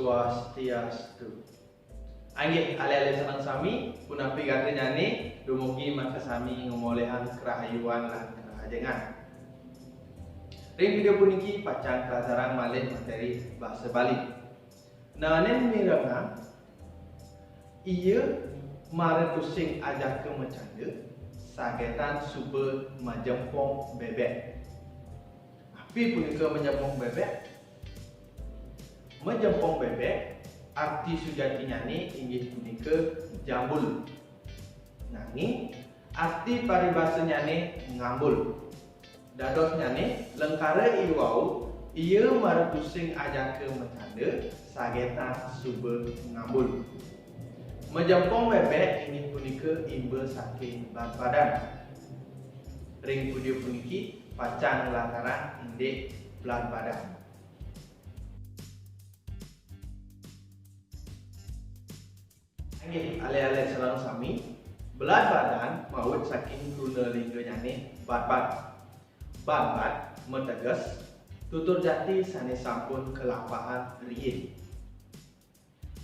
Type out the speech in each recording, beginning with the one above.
Swastiastu. Anggih alih-alih senang sami punapi katanya ni dumugi maka sami ngomolehan kerahayuan lan kerajengan. Ring video puniki pacang pelajaran malih materi bahasa Bali. Nanen mirana ia mare pusing ajak ke macanda sagetan suba majempong bebek. Api punika menjempong bebek? Menjempong bebek arti sujatinya ni inggih punika jambul. Nanging arti paribasanya ni ngambul. Dadosnya ni lengkara iwau ia mara pusing ajak ke macanda sagetan suba ngambul. Menjempong bebek inggih punika imba saking berat badan. Ring video puniki pacang lantaran indek berat badan. Anggih alih-alih serang sami berat badan maut saking guna lingganya ni bat-bat. Bat-bat metegas tutur jati sane sampun kelapahan riyin.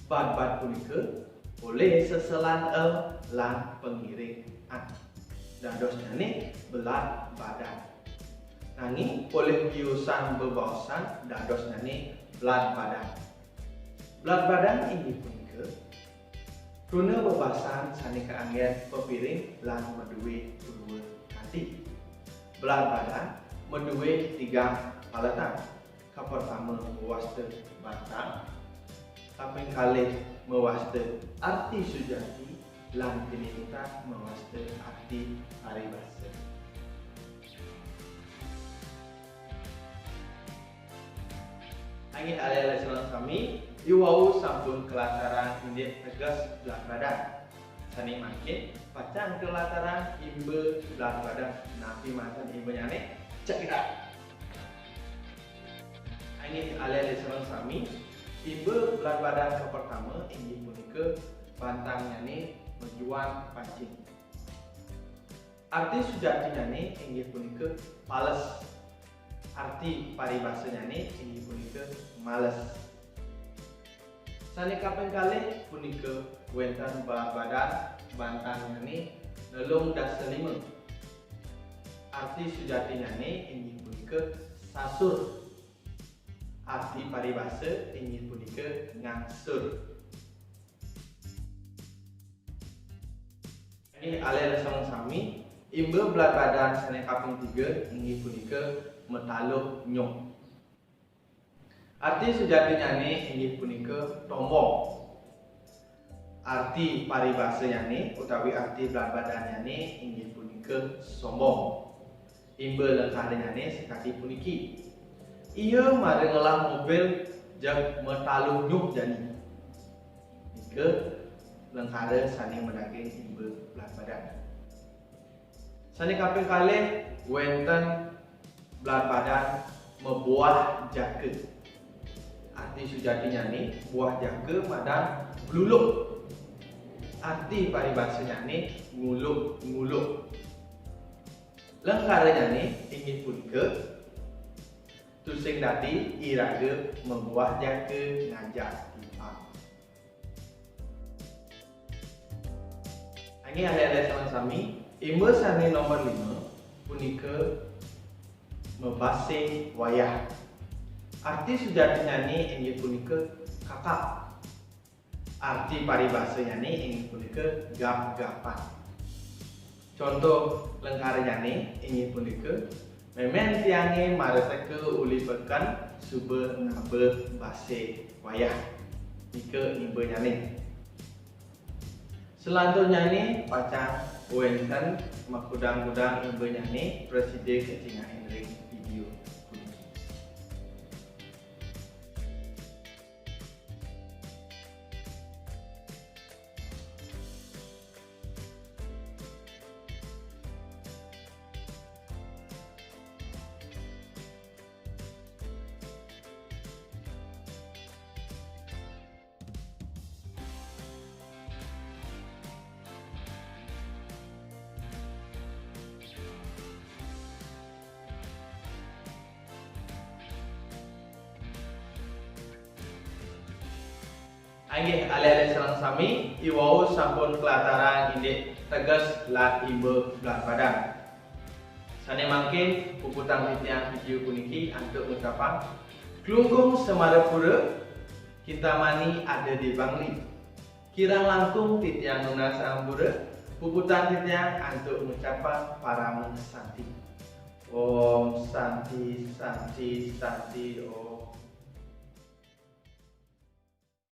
Bat-bat punika oleh seselan lan pengiring an. Dadosnya ni berat badan. Nanging oleh biusan bebaosan dadosnya ni berat badan. Berat badan ini punika kruna bebasan sane kaanggen pepiring lan meduwe dua kaki. Berat badan meduwe tiga palatan. Pertama mewasta batang, kaping kalih mewasta arti sujati lan pinita mewasta arti paribasa. Anggih alih-alih serang sami iwau sampun kelataran indek tegas berat badan. Sani makin pacang kelataran imbe berat badan. Napi mantan imbe nyane cek kita. Anggih alih-alih serang sami imbe berat badan ke pertama inggih punika bantangnya ni menjuan pancing. Arti sujatinya ni inggih punika pales. Arti paribasanya ni inggih punika males. Sane kaping kalih punika wenten berat badan bantangnya ni nelung dasa lima. Arti sujatinya ni inggih punika sasur. Arti paribasa inggih punika ngangsur. Ini alih sang sami imbe berat badan sane kaping 3 inggih punika metaluh nyong. Arti sejatinya ni inggih punika tombong. Arti paribasanya ni utawi arti berat badannya ni inggih punika sombong. Imbe lengkarnya ni sekati puniki. Ia mare ngelah mobil jak metaluh nyuk jani. Ika lengkara sani mendaging imbe berat badan. Sani kaping kalih wenten berat badan mebuah jaka. Arti sujatinya ni buah jaka madan gluluk. Arti paribasanya ni nguluk-nguluk. Lengkaranya ni inggih punika tusing dadi iraga membuah jaka ngajak tipang. Anggih alih-alih sami imbe sane nomor 5 punika membasih wayah. Arti sujatinya ni inggih punika kakak. Arti paribasanya ni inggih punika gap-gapan. Contoh lengkaranya ni inggih punika memen tiange mareteke uli pekan suba ngabe basih wayah. Nika imbe nyane. Selanjutnya ni pacang wenten makudang-kudang imbe nyane presiden kecingain ring video. Anggih alih-alih sareng sami iwau sampun kelataran indek tegas la imbe belat badan. Sane mangke puputan titiang video puniki antuk ngucapan Glungkung Semarapura kita mani ada di Bangli. Kirang langkung titiang nuna sambura puputan titiang antuk ngucapan para santi. Om Santi Santi Santi Om.